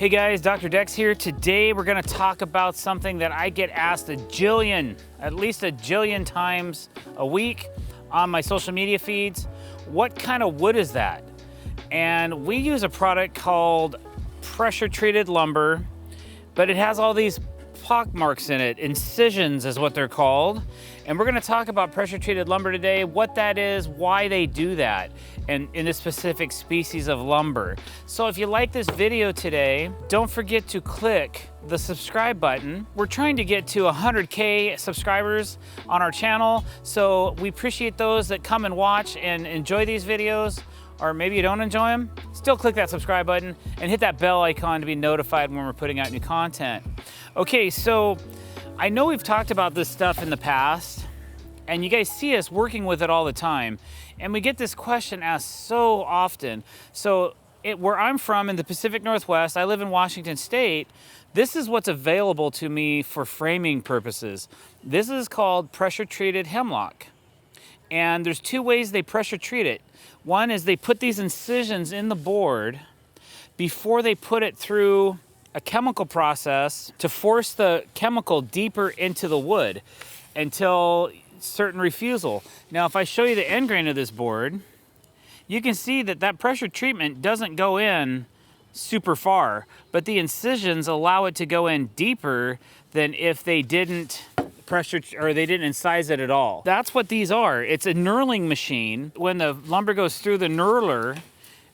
Hey guys, Dr. Dex here. Today we're gonna talk about something that I get asked at least a jillion times a week on my social media feeds. What kind of wood is that? And we use a product called pressure treated lumber, but it has all these pock marks in it. Incisions is what they're called. And we're gonna talk about pressure treated lumber today, what that is, why they do that, and in this specific species of lumber. So if you like this video today, don't forget to click the subscribe button. We're trying to get to 100K subscribers on our channel, so we appreciate those that come and watch and enjoy these videos, or maybe you don't enjoy them. Still click that subscribe button and hit that bell icon to be notified when we're putting out new content. Okay, so I know we've talked about this stuff in the past, and you guys see us working with it all the time, and we get this question asked so often. So where I'm from in the Pacific Northwest, I live in Washington State, this is what's available to me for framing purposes. This is called pressure treated hemlock. And there's two ways they pressure treat it. One is they put these incisions in the board before they put it through a chemical process to force the chemical deeper into the wood until certain refusal. Now, if I show you the end grain of this board, you can see that pressure treatment doesn't go in super far, but the incisions allow it to go in deeper than if they didn't they didn't incise it at all. That's what these are. It's a knurling machine. When the lumber goes through the knurler,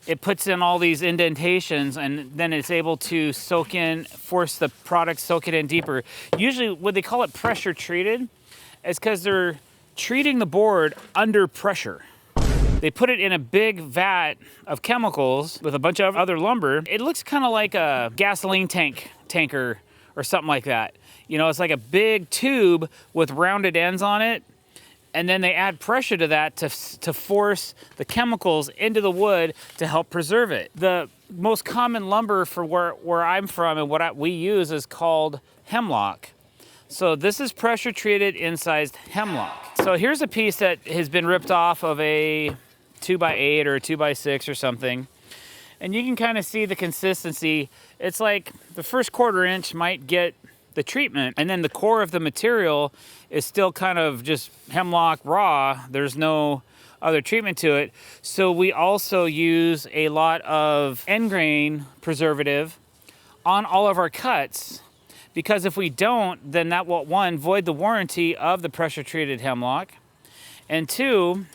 it puts in all these indentations, and then it's able to soak in, force the product, soak it in deeper. Usually, what they call it pressure treated is because they're treating the board under pressure. They put it in a big vat of chemicals with a bunch of other lumber. It looks kind of like a gasoline tanker or something like that. You know, it's like a big tube with rounded ends on it, and then they add pressure to that to force the chemicals into the wood to help preserve it. The most common lumber for where I'm from and what we use is called hemlock. So this is pressure treated incised hemlock. So here's a piece that has been ripped off of a 2x8 or a 2x6 or something. And you can kind of see the consistency. It's like the first 1/4 inch might get the treatment, and then the core of the material is still kind of just hemlock raw. There's no other treatment to it. So we also use a lot of end grain preservative on all of our cuts, because if we don't, then that will, one, void the warranty of the pressure treated hemlock, and two,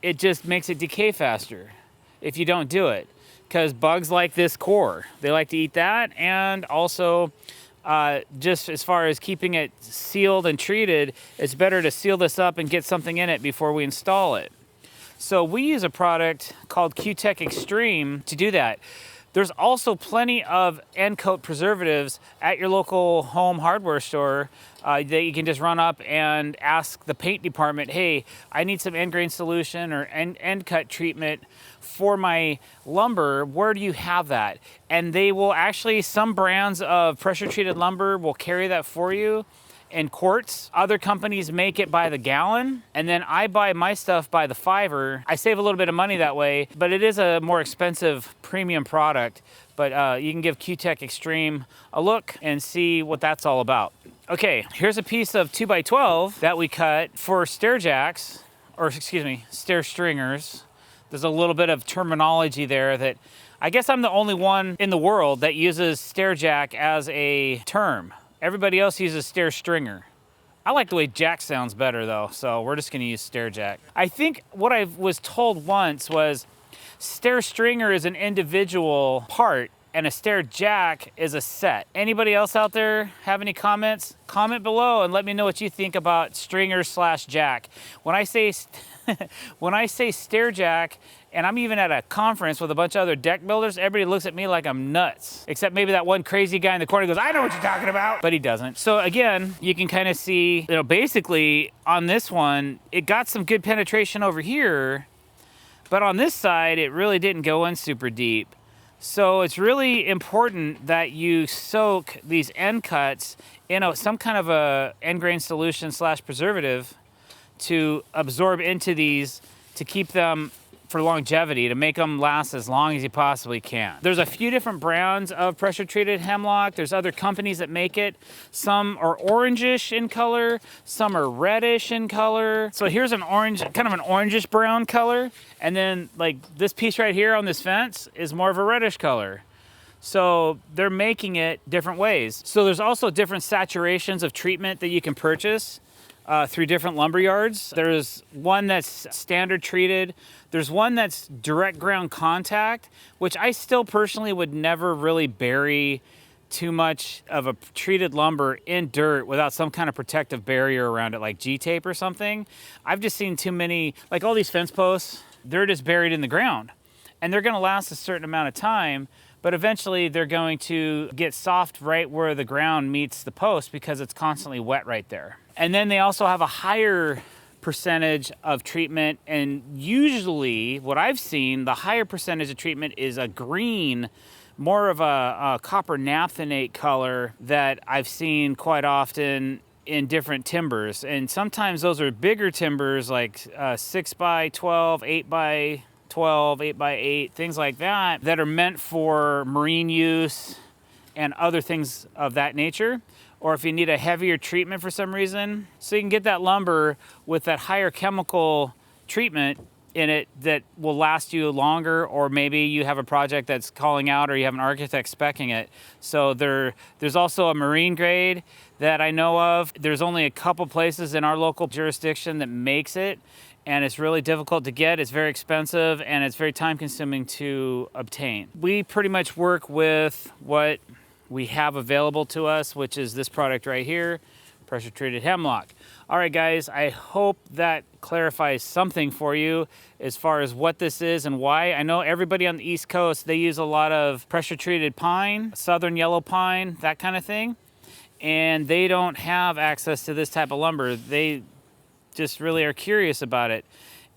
it just makes it decay faster if you don't do it, because bugs like this core. They like to eat that, and also just as far as keeping it sealed and treated, it's better to seal this up and get something in it before we install it. So we use a product called Q-Tech Extreme to do that. There's also plenty of end coat preservatives at your local home hardware store that you can just run up and ask the paint department, hey, I need some end grain solution or end cut treatment for my lumber. Where do you have that? And they will actually, some brands of pressure treated lumber will carry that for you in quarts. Other companies make it by the gallon, and then I buy my stuff by the fiver. I save a little bit of money that way, but it is a more expensive premium product. But you can give Q-Tech Extreme a look and see what that's all about. Okay, here's a piece of 2x12 that we cut for stair jacks, or excuse me, stair stringers. There's a little bit of terminology there that I guess I'm the only one in the world that uses stair jack as a term. Everybody else uses stair stringer. I like the way jack sounds better though, so we're just gonna use stair jack. I think what I was told once was stair stringer is an individual part and a stair jack is a set. Anybody else out there have any comments? Comment below and let me know what you think about stringer / jack. When I say stair jack, and I'm even at a conference with a bunch of other deck builders, everybody looks at me like I'm nuts. Except maybe that one crazy guy in the corner goes, I know what you're talking about, but he doesn't. So again, you can kind of see, you know, basically on this one, it got some good penetration over here, but on this side, it really didn't go in super deep. So it's really important that you soak these end cuts in some kind of a end grain solution / preservative to absorb into these to keep them for longevity, to make them last as long as you possibly can. There's a few different brands of pressure treated hemlock. There's other companies that make it. Some are orangish in color, some are reddish in color. So here's an orange, kind of an orangish brown color. And then like this piece right here on this fence is more of a reddish color. So they're making it different ways. So there's also different saturations of treatment that you can purchase through different lumber yards. There's one that's standard treated. There's one that's direct ground contact, which I still personally would never really bury too much of a treated lumber in dirt without some kind of protective barrier around it, like G-tape or something. I've just seen too many, like all these fence posts, they're just buried in the ground. And they're gonna last a certain amount of time, but eventually they're going to get soft right where the ground meets the post because it's constantly wet right there. And then they also have a higher percentage of treatment, and usually what I've seen, the higher percentage of treatment is a green, more of a copper naphthenate color that I've seen quite often in different timbers. And sometimes those are bigger timbers like 6x12, 8x12, 8x8, things like that, that are meant for marine use and other things of that nature. Or if you need a heavier treatment for some reason. So you can get that lumber with that higher chemical treatment in it that will last you longer, or maybe you have a project that's calling out or you have an architect speccing it. So there's also a marine grade that I know of. There's only a couple places in our local jurisdiction that makes it, and it's really difficult to get. It's very expensive and it's very time consuming to obtain. We pretty much work with what we have available to us, which is this product right here, pressure treated hemlock. All right, guys, I hope that clarifies something for you as far as what this is and why. I know everybody on the East Coast, they use a lot of pressure treated pine, southern yellow pine, that kind of thing. And they don't have access to this type of lumber. They just really are curious about it.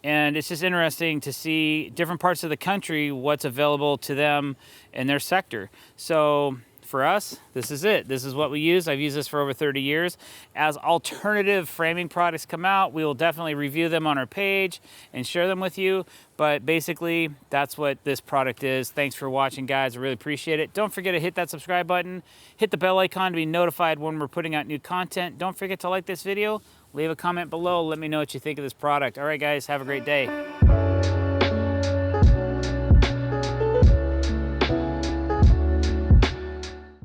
And it's just interesting to see different parts of the country, what's available to them in their sector. So for us, this is it. This is what we use. I've used this for over 30 years. As alternative framing products come out, we will definitely review them on our page and share them with you. But basically, that's what this product is. Thanks for watching, guys. I really appreciate it. Don't forget to hit that subscribe button. Hit the bell icon to be notified when we're putting out new content. Don't forget to like this video. Leave a comment below. Let me know what you think of this product. All right, guys, have a great day.